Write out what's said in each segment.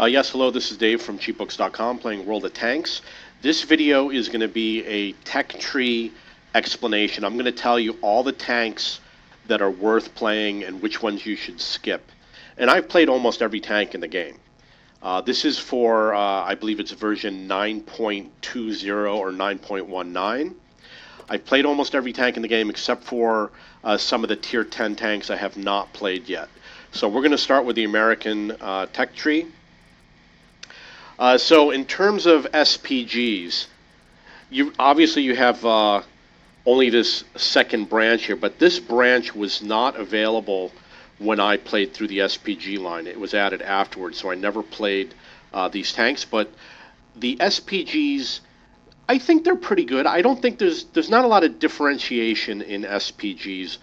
Yes, hello, this is Dave from cheapbooks.com playing World of Tanks. This video is going to be a tech tree explanation. I'm going to tell you all the tanks that are worth playing and which ones you should skip. And I've played almost every tank in the game. This is for, I believe it's version 9.20 or 9.19. I've played almost every tank in the game except for some of the tier 10 tanks I have not played yet. So we're going to start with the American tech tree. So in terms of SPGs, you have only this second branch here, but this branch was not available when I played through the SPG line. It was added afterwards, so I never played these tanks. But the SPGs, I think they're pretty good. I don't think there's not a lot of differentiation in SPGs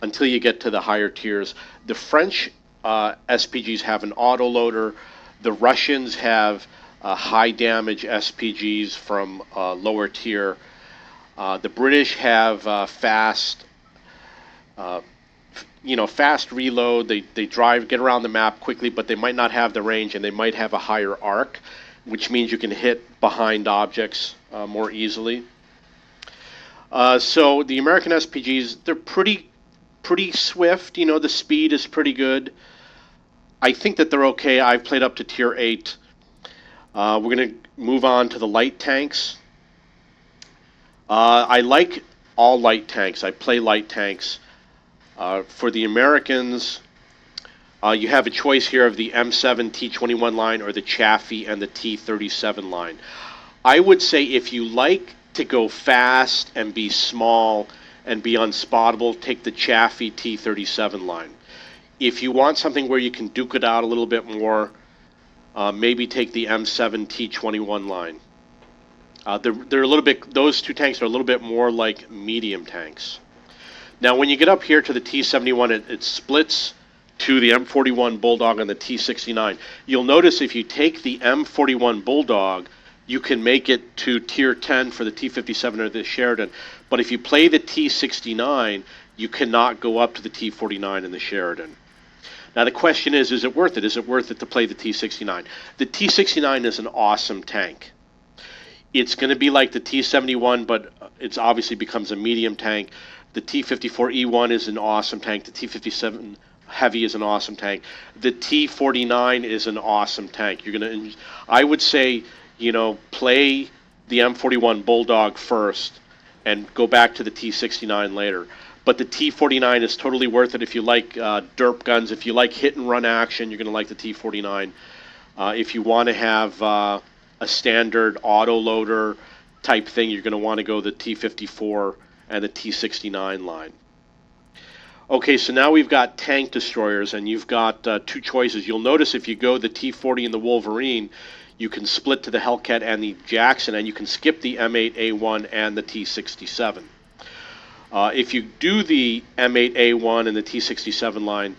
until you get to the higher tiers. The French SPGs have an autoloader. The Russians have high damage SPGs from lower tier. The British have fast reload. They get around the map quickly, but they might not have the range, and they might have a higher arc, which means you can hit behind objects more easily. So the American SPGs, they're pretty swift. The speed is pretty good. I think that they're okay. I've played up to tier 8. We're going to move on to the light tanks. I like all light tanks. I play light tanks. For the Americans, you have a choice here of the M7 T21 line or the Chaffee and the T37 line. I would say if you like to go fast and be small and be unspottable, take the Chaffee T37 line. If you want something where you can duke it out a little bit more, maybe take the M7 T21 line. They're a little bit. Those two tanks are a little bit more like medium tanks. Now, when you get up here to the T71, it splits to the M41 Bulldog and the T69. You'll notice if you take the M41 Bulldog, you can make it to tier 10 for the T57 or the Sheridan. But if you play the T69, you cannot go up to the T49 and the Sheridan. Now the question is it worth it? Is it worth it to play the T69? The T69 is an awesome tank. It's going to be like the T71, but it obviously becomes a medium tank. The T54E1 is an awesome tank. The T57 Heavy is an awesome tank. The T49 is an awesome tank. I would say, play the M41 Bulldog first and go back to the T69 later. But the T49 is totally worth it if you like derp guns. If you like hit and run action, you're going to like the T49. If you want to have a standard autoloader type thing, you're going to want to go the T54 and the T69 line. Okay, so now we've got tank destroyers, and you've got two choices. You'll notice if you go the T40 and the Wolverine, you can split to the Hellcat and the Jackson, and you can skip the M8A1 and the T67. If you do the M8A1 and the T67 line,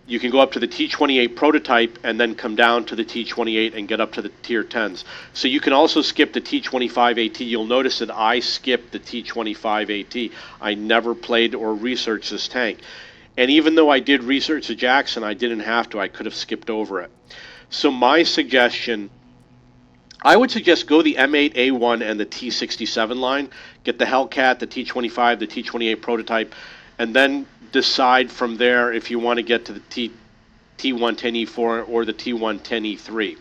you can go up to the T28 prototype and then come down to the T28 and get up to the tier 10s. So you can also skip the T25AT. You'll notice that I skipped the T25AT. I never played or researched this tank. And even though I did research the Jackson, I didn't have to. I could have skipped over it. So my suggestion, I would suggest go the M8A1 and the T67 line, get the Hellcat, the T25, the T28 prototype, and then decide from there if you want to get to the T110E4 or the T110E3.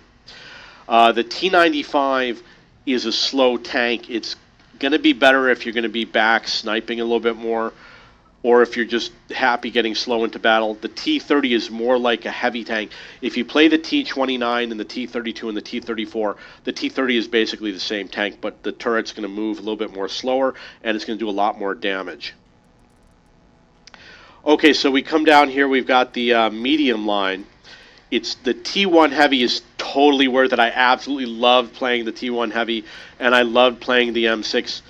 The T95 is a slow tank. It's going to be better if you're going to be back sniping a little bit more, or if you're just happy getting slow into battle. The T30 is more like a heavy tank. If you play the T29 and the T32 and the T34, the T30 is basically the same tank, but the turret's going to move a little bit more slower, and it's going to do a lot more damage. Okay, so we come down here, we've got the medium line. It's the T1 Heavy is totally worth it. I absolutely love playing the T1 Heavy, and I love playing the M6.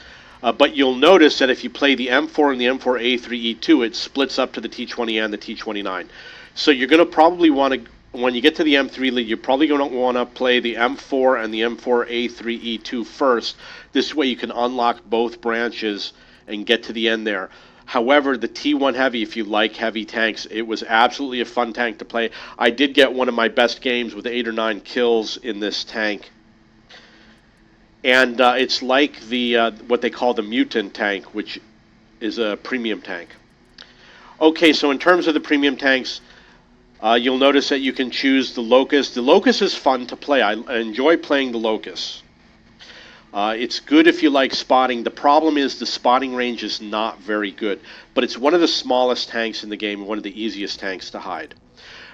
But you'll notice that if you play the M4 and the M4A3E2, it splits up to the T20 and the T29. So you're going to probably want to, when you get to the M3 lead, you're probably going to want to play the M4 and the M4A3E2 first. This way you can unlock both branches and get to the end there. However, the T1 Heavy, if you like heavy tanks, it was absolutely a fun tank to play. I did get one of my best games with 8 or 9 kills in this tank. And it's like the what they call the Mutant tank, which is a premium tank. Okay, so in terms of the premium tanks, you'll notice that you can choose the Locust. The Locust is fun to play. I enjoy playing the Locust. It's good if you like spotting. The problem is the spotting range is not very good, but it's one of the smallest tanks in the game and one of the easiest tanks to hide.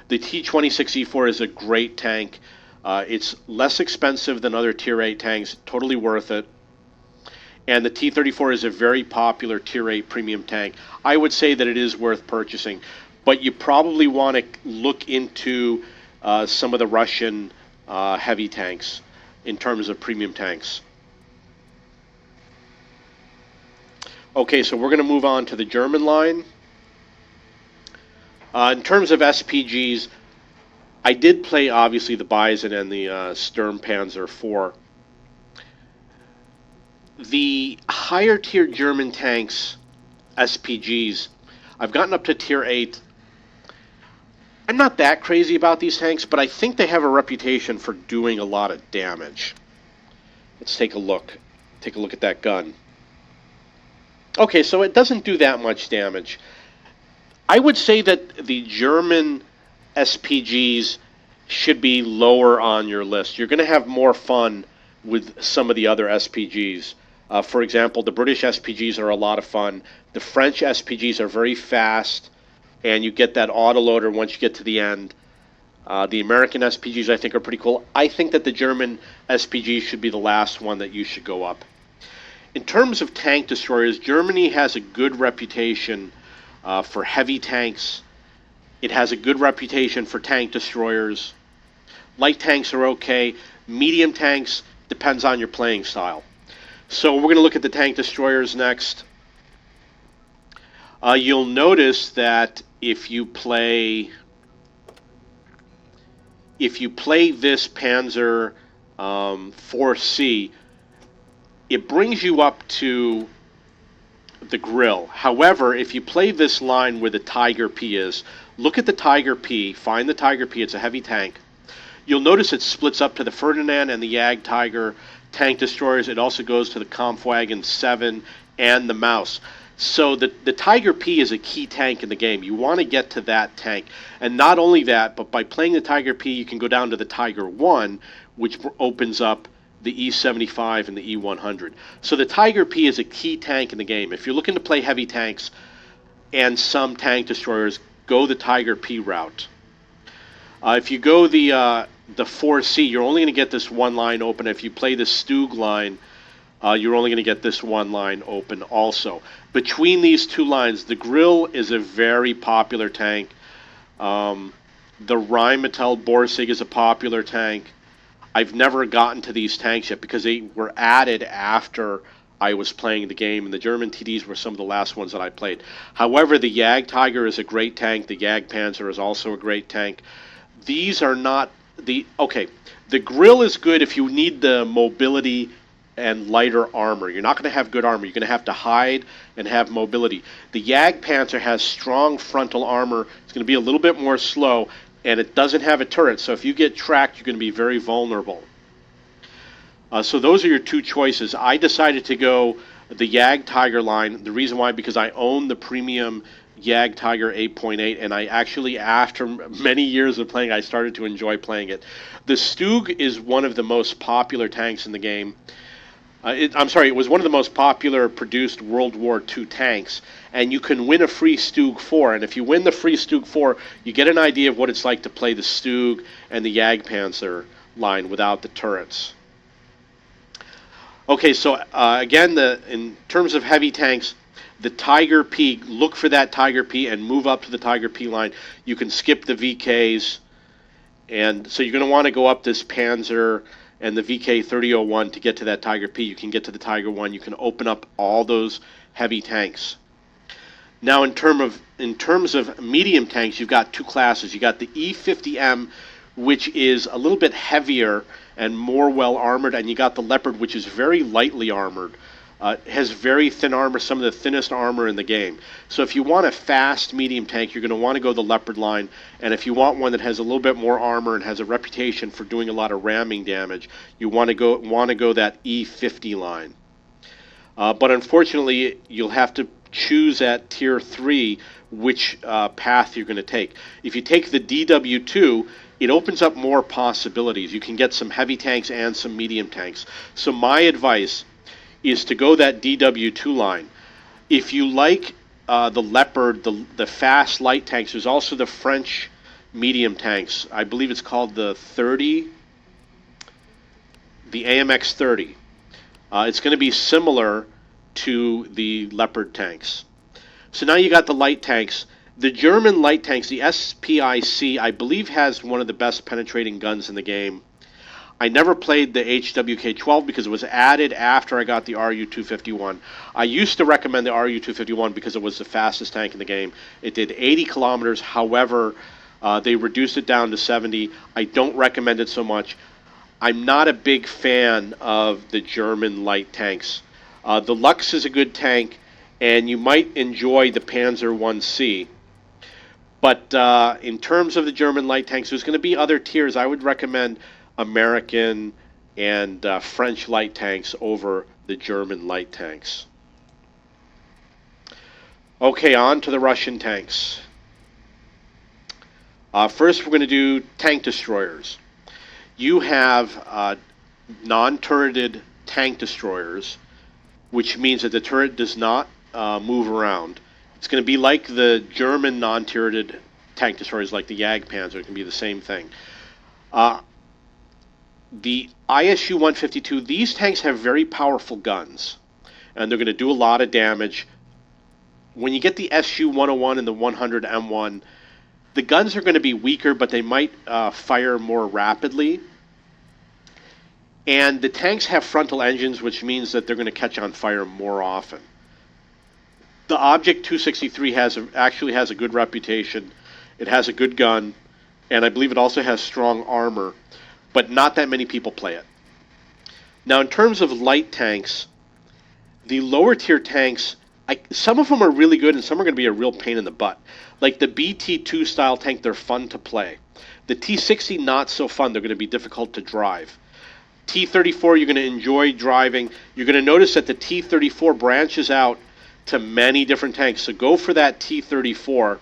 The T26E4 is a great tank. It's less expensive than other Tier 8 tanks, totally worth it. And the T34 is a very popular Tier 8 premium tank. I would say that it is worth purchasing, but you probably want to look into some of the Russian heavy tanks in terms of premium tanks. Okay, so we're going to move on to the German line. In terms of SPGs, I did play, obviously, the Bison and the Sturmpanzer IV. The higher tier German tanks, SPGs, I've gotten up to Tier 8. I'm not that crazy about these tanks, but I think they have a reputation for doing a lot of damage. Let's take a look. Take a look at that gun. Okay, so it doesn't do that much damage. I would say that the German SPGs should be lower on your list. You're going to have more fun with some of the other SPGs. For example, the British SPGs are a lot of fun. The French SPGs are very fast, and you get that autoloader once you get to the end. The American SPGs, I think, are pretty cool. I think that the German SPGs should be the last one that you should go up. In terms of tank destroyers, Germany has a good reputation for heavy tanks. It has a good reputation for tank destroyers. Light tanks are okay. Medium tanks depends on your playing style. So we're going to look at the tank destroyers next. You'll notice that if you play this Panzer 4C, it brings you up to the grill. However, if you play this line where the Tiger P is, look at the Tiger P, find the Tiger P, it's a heavy tank. You'll notice it splits up to the Ferdinand and the Jagd Tiger tank destroyers. It also goes to the Kampfwagen 7 and the Maus. So the Tiger P is a key tank in the game. You want to get to that tank. And not only that, but by playing the Tiger P, you can go down to the Tiger 1, which opens up the E75 and the E100. So the Tiger P is a key tank in the game. If you're looking to play heavy tanks and some tank destroyers, go the Tiger P route. If you go the 4C, you're only going to get this one line open. If you play the Stug line, you're only going to get this one line open also. Between these two lines, the Grill is a very popular tank. The Rheinmetall Borsig is a popular tank. I've never gotten to these tanks yet because they were added after I was playing the game, and the German TDs were some of the last ones that I played. However, the Jagd Tiger is a great tank. The Jagd Panzer is also a great tank. These are not the... Okay, the Grill is good if you need the mobility and lighter armor. You're not going to have good armor. You're going to have to hide and have mobility. The Jagd Panzer has strong frontal armor. It's going to be a little bit more slow, and it doesn't have a turret, so if you get tracked, you're going to be very vulnerable. So those are your two choices. I decided to go the Jagd Tiger line. The reason why, because I own the premium Jagd Tiger 8.8, and I actually, after many years of playing, I started to enjoy playing it. The Stug is one of the most popular tanks in the game. It was one of the most popular produced World War II tanks, and you can win a free Stug 4, and if you win the free Stug 4, you get an idea of what it's like to play the Stug and the Jagdpanzer line without the turrets. Okay, so again, in terms of heavy tanks, the Tiger P, look for that Tiger P and move up to the Tiger P line. You can skip the VKs, and so you're going to want to go up this Panzer and the VK 3001 to get to that Tiger P. You can get to the Tiger 1. You can open up all those heavy tanks. Now, in terms of medium tanks, you've got two classes. You got the E50M, which is a little bit heavier and more well armored, and you got the Leopard, which is very lightly armored. Has very thin armor, some of the thinnest armor in the game. So if you want a fast medium tank, you're going to want to go the Leopard line. And if you want one that has a little bit more armor and has a reputation for doing a lot of ramming damage, you want to go that E50 line. But unfortunately, you'll have to choose at Tier 3 which path you're going to take. If you take the DW2, it opens up more possibilities. You can get some heavy tanks and some medium tanks. So my advice is to go that DW2 line. If you like the Leopard, the fast light tanks, there's also the French medium tanks. I believe it's called the Amx 30. It's going to be similar to the Leopard tanks. So now you got the light tanks. The German light tanks, the SPIC, I believe has one of the best penetrating guns in the game. I never played the HWK-12 because it was added after I got the RU-251. I used to recommend the RU-251 because it was the fastest tank in the game. It did 80 kilometers. However, they reduced it down to 70. I don't recommend it so much. I'm not a big fan of the German light tanks. The Lux is a good tank, and you might enjoy the Panzer 1C. But in terms of the German light tanks, there's going to be other tiers. I would recommend American and French light tanks over the German light tanks. Okay, on to the Russian tanks. First, we're going to do tank destroyers. You have non-turreted tank destroyers, which means that the turret does not move around. It's going to be like the German non-turreted tank destroyers, like the Jagdpanzer. It can be the same thing. The ISU-152, these tanks have very powerful guns, and they're going to do a lot of damage. When you get the SU-101 and the 100 M1, the guns are going to be weaker, but they might fire more rapidly. And the tanks have frontal engines, which means that they're going to catch on fire more often. The Object 263 actually has a good reputation. It has a good gun, and I believe it also has strong armor, but not that many people play it. Now, in terms of light tanks, the lower tier tanks, some of them are really good and some are going to be a real pain in the butt. Like the BT2 style tank, they're fun to play. The T60, not so fun. They're going to be difficult to drive. T34, you're going to enjoy driving. You're going to notice that the T34 branches out to many different tanks. So go for that T34.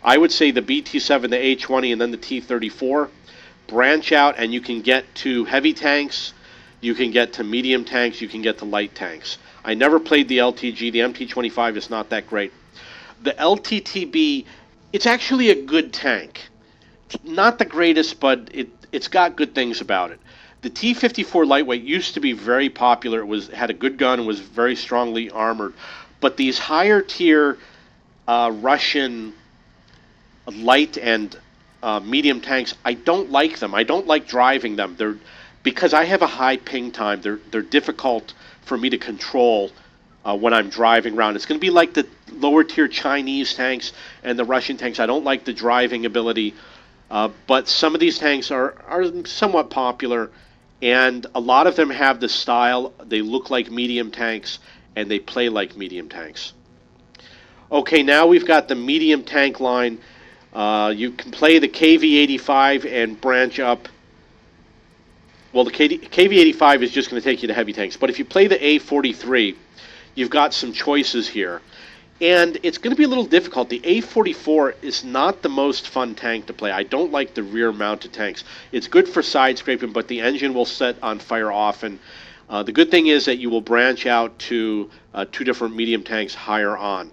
I would say the BT7, the A20, and then the T34. Branch out, and you can get to heavy tanks, you can get to medium tanks, you can get to light tanks. I never played the LTG. The MT25 is not that great. The LTTB, it's actually a good tank. Not the greatest, but it's got good things about it. The T54 lightweight used to be very popular. It had a good gun and was very strongly armored. But these higher tier Russian light and medium tanks, I don't like them. I don't like driving them. Because I have a high ping time. They're difficult for me to control when I'm driving around. It's going to be like the lower tier Chinese tanks and the Russian tanks. I don't like the driving ability, but some of these tanks are somewhat popular, and a lot of them have the style. They look like medium tanks, and they play like medium tanks. Okay, now we've got the medium tank line. You can play the KV-85 and branch up. Well, the KV-85 is just going to take you to heavy tanks. But if you play the A43, you've got some choices here. And it's going to be a little difficult. The A44 is not the most fun tank to play. I don't like the rear-mounted tanks. It's good for side scraping, but the engine will set on fire often. The good thing is that you will branch out to two different medium tanks higher on.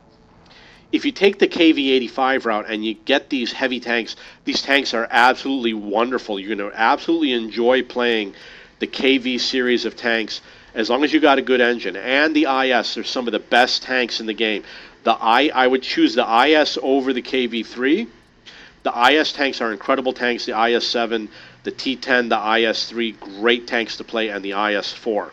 If you take the KV-85 route and you get these heavy tanks, these tanks are absolutely wonderful. You're going to absolutely enjoy playing the KV series of tanks as long as you got a good engine. And the IS are some of the best tanks in the game. I would choose the IS over the KV-3. The IS tanks are incredible tanks. The IS-7, the T-10, the IS-3, great tanks to play, and the IS-4.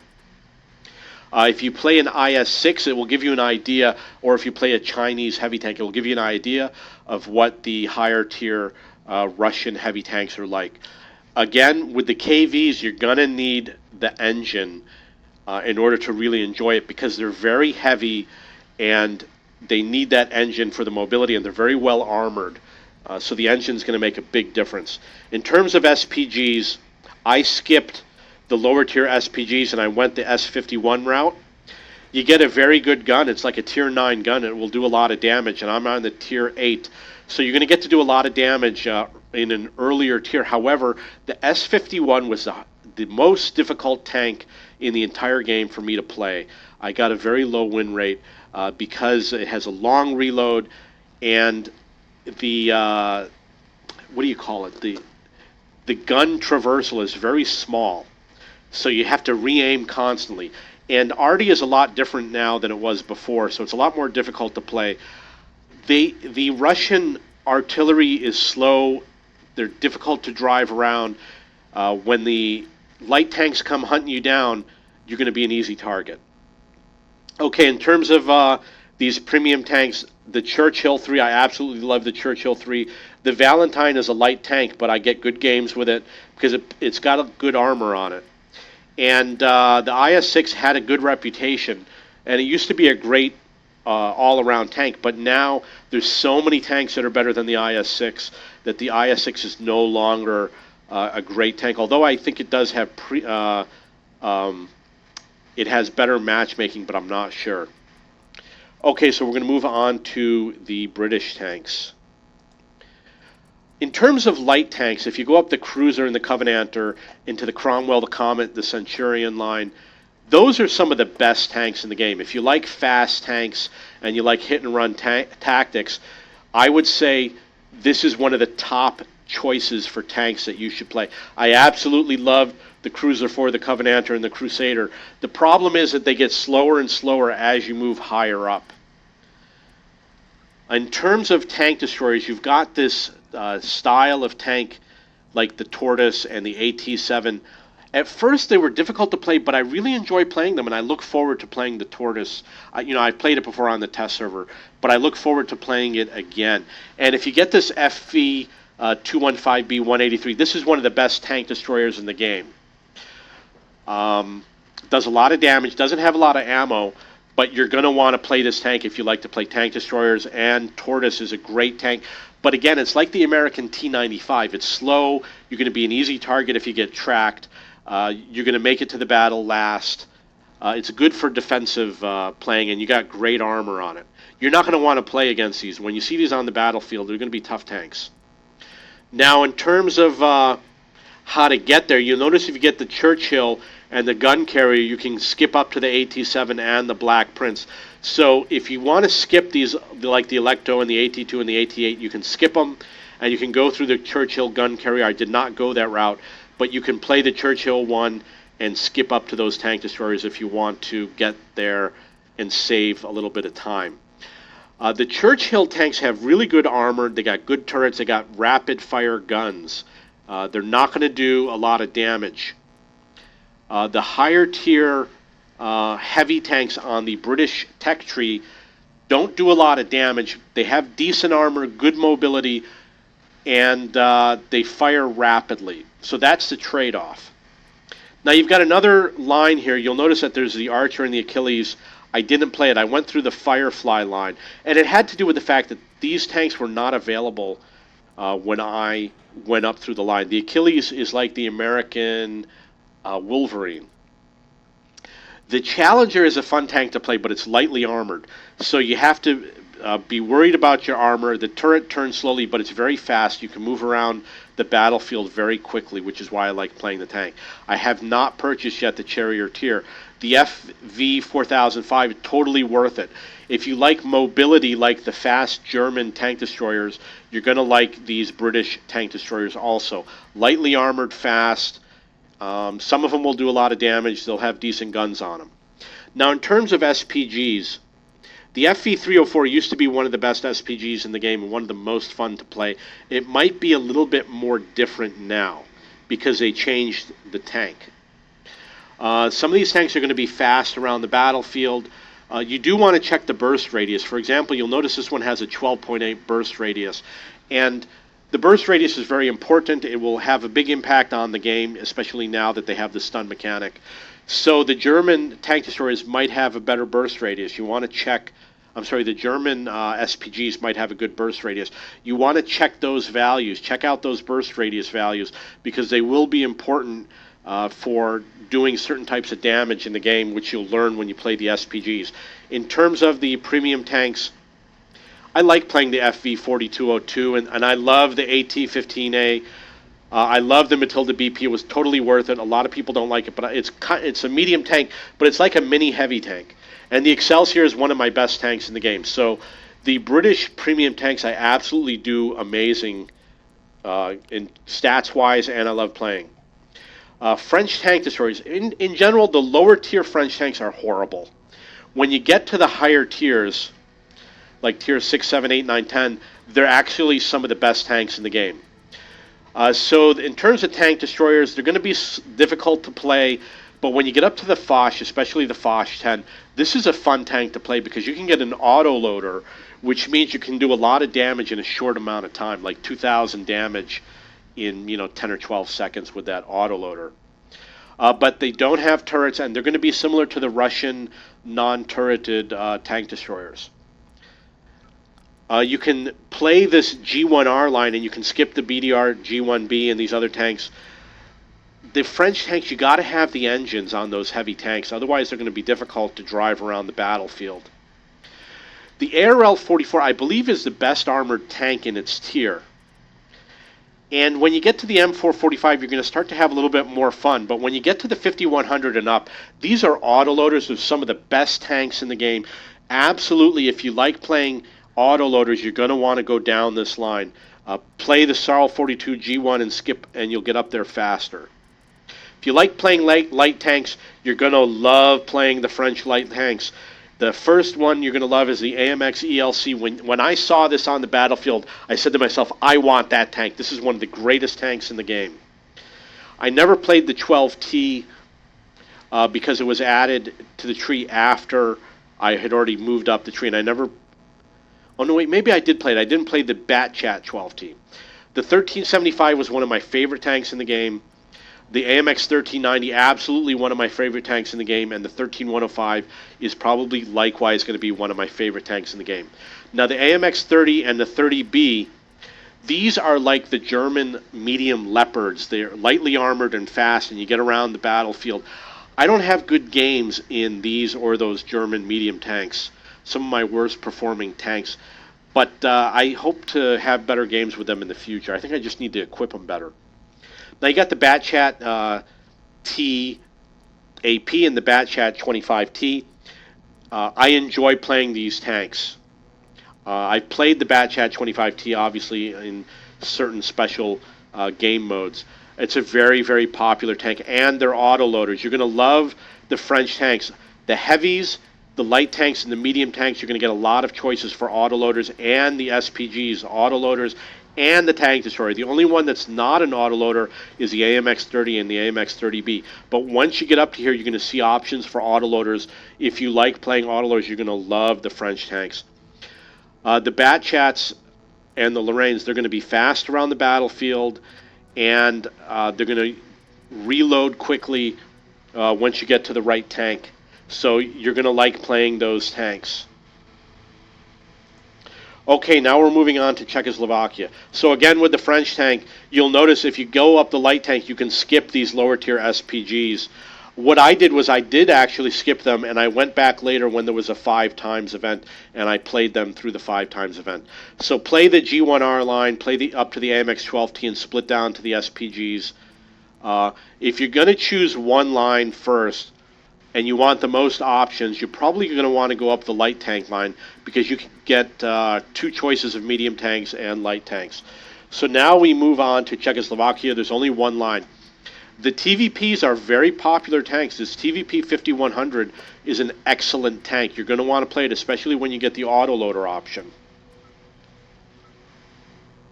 If you play an IS-6, it will give you an idea, or if you play a Chinese heavy tank, it will give you an idea of what the higher tier Russian heavy tanks are like. Again, with the KVs, you're going to need the engine in order to really enjoy it, because they're very heavy and they need that engine for the mobility, and they're very well armored. So the engine's going to make a big difference. In terms of SPGs, I skipped the lower tier SPGs and I went the S51 route. You get a very good gun. It's like a tier 9 gun. It will do a lot of damage, and I'm on the tier 8. So you're going to get to do a lot of damage in an earlier tier. However, the S51 was the most difficult tank in the entire game for me to play. I got a very low win rate because it has a long reload, and the what do you call it? The gun traversal is very small, so you have to re-aim constantly. And Arty is a lot different now than it was before, so it's a lot more difficult to play. The Russian artillery is slow. They're difficult to drive around. When the light tanks come hunting you down, you're going to be an easy target. Okay, in terms of these premium tanks, the Churchill 3, I absolutely love the Churchill 3. The Valentine is a light tank, but I get good games with it because it's got a good armor on it. And the IS-6 had a good reputation, and it used to be a great all-around tank, but now there's so many tanks that are better than the IS-6 that the IS-6 is no longer a great tank, although I think it does have it has better matchmaking, but I'm not sure. Okay, so we're going to move on to the British tanks. In terms of light tanks, if you go up the Cruiser and the Covenanter into the Cromwell, the Comet, the Centurion line, those are some of the best tanks in the game. If you like fast tanks and you like hit-and-run tactics, I would say this is one of the top choices for tanks that you should play. I absolutely love the Cruiser 4, the Covenanter, and the Crusader. The problem is that they get slower and slower as you move higher up. In terms of tank destroyers, you've got this style of tank like the Tortoise and the AT-7. At first, they were difficult to play, but I really enjoy playing them, and I look forward to playing the Tortoise. I played it before on the test server, but I look forward to playing it again. And if you get this FV 215B 183, this is one of the best tank destroyers in the game. Does a lot of damage, doesn't have a lot of ammo, but you're going to want to play this tank if you like to play tank destroyers, and Tortoise is a great tank. But again, it's like the American T-95. It's slow. You're going to be an easy target if you get tracked. You're going to make it to the battle last. It's good for defensive playing, and you got great armor on it. You're not going to want to play against these. When you see these on the battlefield, they're going to be tough tanks. Now, in terms of how to get there, you'll notice if you get the Churchill and the gun carrier, you can skip up to the AT-7 and the Black Prince. So if you want to skip these, like the Electo and the AT-2 and the AT-8, you can skip them, and you can go through the Churchill gun carrier. I did not go that route, but you can play the Churchill one and skip up to those tank destroyers if you want to get there and save a little bit of time. The Churchill tanks have really good armor. They got good turrets. They got rapid-fire guns. They're not going to do a lot of damage. The higher-tier heavy tanks on the British tech tree don't do a lot of damage. They have decent armor, good mobility, and they fire rapidly. So that's the trade-off. Now you've got another line here. You'll notice that there's the Archer and the Achilles. I didn't play it. I went through the Firefly line, and it had to do with the fact that these tanks were not available when I went up through the line. The Achilles is like the American Wolverine. The Challenger is a fun tank to play, but it's lightly armored, so you have to be worried about your armor. The turret turns slowly, but it's very fast. You can move around the battlefield very quickly, which is why I like playing the tank. I have not purchased yet the Charioteer. The FV 4005, totally worth it. If you like mobility like the fast German tank destroyers, you're going to like these British tank destroyers also. Lightly armored, fast. Some of them will do a lot of damage. They'll have decent guns on them. Now, in terms of SPGs, the FV304 used to be one of the best SPGs in the game and one of the most fun to play. It might be a little bit more different now because they changed the tank. Some of these tanks are going to be fast around the battlefield. You do want to check the burst radius. For example, you'll notice this one has a 12.8 burst radius. And The burst radius is very important. It will have a big impact on the game, especially now that they have the stun mechanic. So the German tank destroyers might have a better burst radius. You want to check. I'm sorry, the German SPGs might have a good burst radius. You want to check those values. Check out those burst radius values because they will be important for doing certain types of damage in the game, which you'll learn when you play the SPGs. In terms of the premium tanks, I like playing the FV4202, and I love the AT-15A. I love the Matilda BP. It was totally worth it. A lot of people don't like it, but it's a medium tank, but it's like a mini heavy tank. And the Excelsior is one of my best tanks in the game. So the British premium tanks, I absolutely do amazing in stats-wise, and I love playing. French tank destroyers. In general, the lower tier French tanks are horrible. When you get to the higher tiers, like tier 6, 7, 8, 9, 10, they're actually some of the best tanks in the game. So in terms of tank destroyers, they're going to be difficult to play, but when you get up to the Foch, especially the Foch 10, this is a fun tank to play because you can get an autoloader, which means you can do a lot of damage in a short amount of time, like 2,000 damage in 10 or 12 seconds with that autoloader. But they don't have turrets, and they're going to be similar to the Russian non-turreted tank destroyers. You can play this G1R line, and you can skip the BDR, G1B, and these other tanks. The French tanks, you got to have the engines on those heavy tanks. Otherwise, they're going to be difficult to drive around the battlefield. The ARL 44, I believe, is the best armored tank in its tier. And when you get to the M445, you're going to start to have a little bit more fun. But when you get to the 5100 and up, these are autoloaders of some of the best tanks in the game. Absolutely, if you like playing autoloaders, you're going to want to go down this line. Play the Sarl 42 G1 and skip, and you'll get up there faster. If you like playing light tanks, you're going to love playing the French light tanks. The first one you're going to love is the Amx Elc. When I saw this on the battlefield, I said to myself, I want that tank. This is one of the greatest tanks in the game. I never played the 12T because it was added to the tree after I had already moved up the tree, and I never... Oh, no, wait, maybe I did play it. I didn't play the Batchat 12T. The 1375 was one of my favorite tanks in the game. The AMX 1390, absolutely one of my favorite tanks in the game, and the 13105 is probably likewise going to be one of my favorite tanks in the game. Now, the AMX 30 and the 30B, these are like the German medium Leopards. They're lightly armored and fast, and you get around the battlefield. I don't have good games in these or those German medium tanks, some of my worst performing tanks, but I hope to have better games with them in the future. I think I just need to equip them better. Now you got the Batchat T AP and the Batchat 25T. I enjoy playing these tanks. I've played the Batchat 25T obviously in certain special game modes. It's a very, very popular tank, and they're autoloaders. You're going to love the French tanks. The heavies, the light tanks, and the medium tanks, you're going to get a lot of choices for autoloaders and the SPGs, autoloaders, and the tank destroyer. The only one that's not an autoloader is the AMX 30 and the AMX 30B. But once you get up to here, you're going to see options for autoloaders. If you like playing autoloaders, you're going to love the French tanks. The Batchats and the Lorraines, they're going to be fast around the battlefield, and they're going to reload quickly once you get to the right tank. So you're going to like playing those tanks. Okay, now we're moving on to Czechoslovakia. So again, with the French tank, you'll notice if you go up the light tank, you can skip these lower tier SPGs. What I did was I did actually skip them, and I went back later when there was a 5 times event, and I played them through the 5 times event. So play the G1R line, play up to the AMX 12T, and split down to the SPGs. If you're going to choose one line first, and you want the most options, you're probably going to want to go up the light tank line because you can get 2 choices of medium tanks and light tanks. So now we move on to Czechoslovakia. There's only one line. The TVPs are very popular tanks. This TVP 5100 is an excellent tank. You're going to want to play it, especially when you get the autoloader option.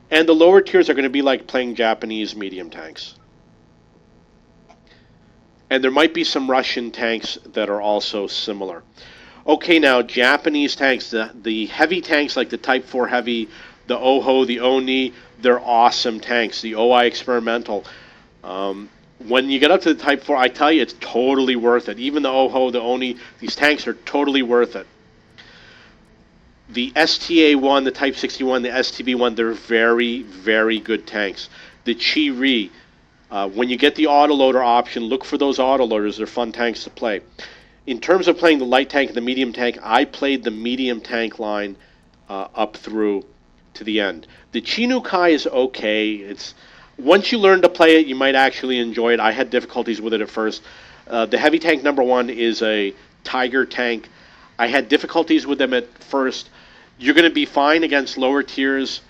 And the lower tiers are going to be like playing Japanese medium tanks. And there might be some Russian tanks that are also similar. Okay, now Japanese tanks, the heavy tanks like the Type 4 Heavy, the OHO, the ONI, they're awesome tanks. The OI Experimental. When you get up to the Type 4, I tell you, it's totally worth it. Even the OHO, the ONI, these tanks are totally worth it. The STA-1, the Type 61, the STB-1, they're very, very good tanks. The Chi-Ri, when you get the autoloader option, look for those autoloaders. They're fun tanks to play. In terms of playing the light tank and the medium tank, I played the medium tank line up through to the end. The Chi-Nu-Kai is okay. It's once you learn to play it, you might actually enjoy it. I had difficulties with it at first. The heavy tank number 1 is a Tiger tank. I had difficulties with them at first. You're going to be fine against lower tiers.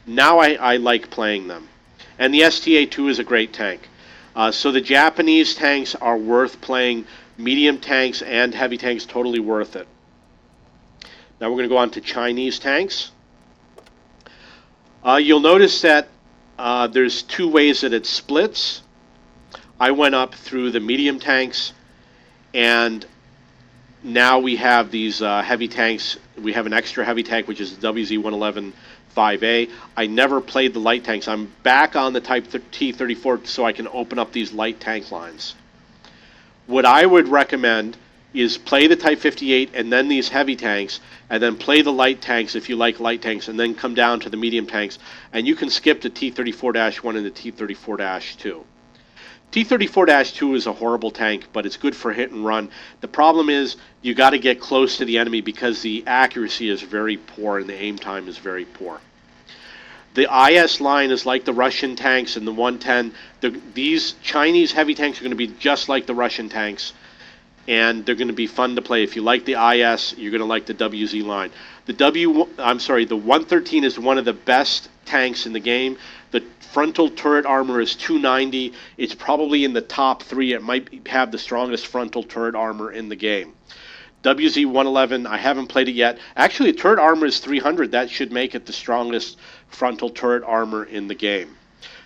Now I like playing them. And the STA-2 is a great tank. So the Japanese tanks are worth playing. Medium tanks and heavy tanks, totally worth it. Now we're going to go on to Chinese tanks. You'll notice that there's 2 ways that it splits. I went up through the medium tanks, and now we have these heavy tanks. We have an extra heavy tank, which is the WZ-111 5A. I never played the light tanks. I'm back on the Type T-34 so I can open up these light tank lines. What I would recommend is play the Type 58 and then these heavy tanks, and then play the light tanks if you like light tanks, and then come down to the medium tanks, and you can skip the T-34-1 and the T-34-2. T-34-2 is a horrible tank, but it's good for hit and run. The problem is you got to get close to the enemy because the accuracy is very poor and the aim time is very poor. The IS line is like the Russian tanks and the 110. These Chinese heavy tanks are going to be just like the Russian tanks, and they're going to be fun to play. If you like the IS, you're going to like the WZ line. The 113 is one of the best tanks in the game. The frontal turret armor is 290. It's probably in the top 3. It might have the strongest frontal turret armor in the game. WZ-111, I haven't played it yet. Actually, the turret armor is 300. That should make it the strongest frontal turret armor in the game.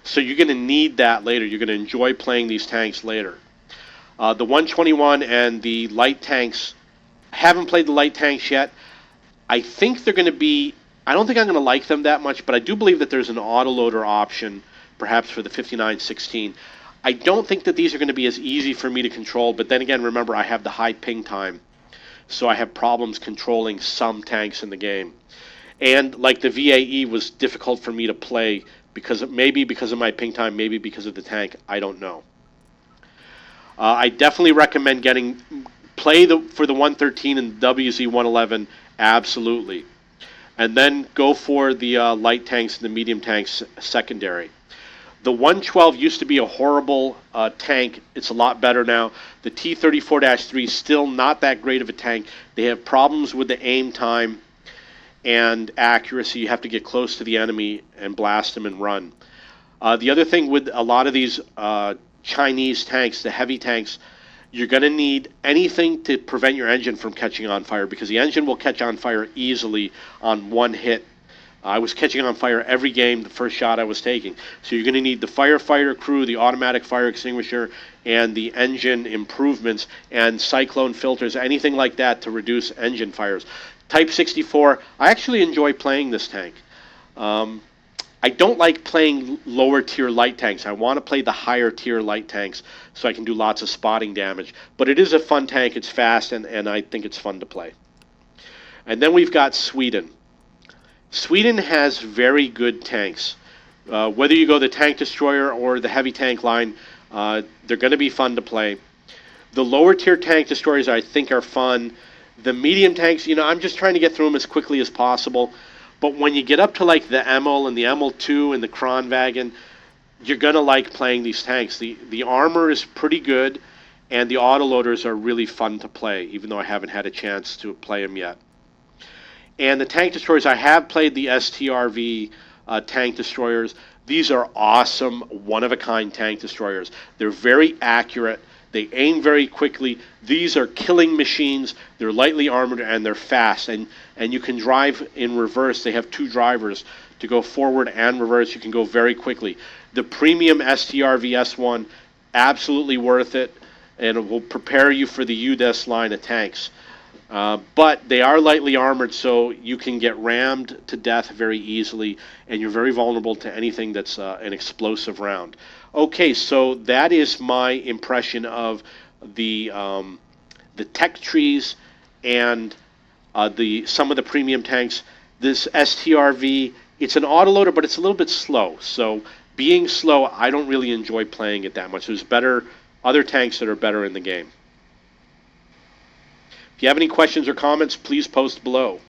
So you're going to need that later. You're going to enjoy playing these tanks later. The 121 and the light tanks, I haven't played the light tanks yet. I think they're going to be, I don't think I'm going to like them that much, but I do believe that there's an autoloader option, perhaps for the 5916. I don't think that these are going to be as easy for me to control, but then again, remember, I have the high ping time, so I have problems controlling some tanks in the game. And like the VAE was difficult for me to play, maybe because of my ping time, maybe because of the tank, I don't know. I definitely recommend play for the 113 and WZ-111, absolutely. And then go for the light tanks and the medium tanks secondary. The 112 used to be a horrible tank. It's a lot better now. The T-34-3 is still not that great of a tank. They have problems with the aim time and accuracy. You have to get close to the enemy and blast them and run. The other thing with a lot of these Chinese tanks, the heavy tanks, you're going to need anything to prevent your engine from catching on fire, because the engine will catch on fire easily on one hit. I was catching on fire every game, the first shot I was taking. So you're going to need the firefighter crew, the automatic fire extinguisher, and the engine improvements, and cyclone filters, anything like that to reduce engine fires. Type 64, I actually enjoy playing this tank. I don't like playing lower tier light tanks. I want to play the higher tier light tanks so I can do lots of spotting damage. But it is a fun tank, it's fast, and I think it's fun to play. And then we've got Sweden. Sweden has very good tanks. Whether you go the tank destroyer or the heavy tank line, they're going to be fun to play. The lower tier tank destroyers I think are fun. The medium tanks, I'm just trying to get through them as quickly as possible. But when you get up to like the Emil and the Emil-2 and the Kronwagen, you're going to like playing these tanks. The armor is pretty good, and the autoloaders are really fun to play, even though I haven't had a chance to play them yet. And the tank destroyers, I have played the STRV tank destroyers. These are awesome, one-of-a-kind tank destroyers. They're very accurate. They aim very quickly. These are killing machines. They're lightly armored and they're fast. And you can drive in reverse. They have 2 drivers to go forward and reverse. You can go very quickly. The premium STRV-S1, absolutely worth it. And it will prepare you for the UDES line of tanks. But they are lightly armored, so you can get rammed to death very easily, and you're very vulnerable to anything that's an explosive round. Okay, so that is my impression of the tech trees and the some of the premium tanks. This STRV, it's an autoloader, but it's a little bit slow. So being slow, I don't really enjoy playing it that much. There's better other tanks that are better in the game. If you have any questions or comments, please post below.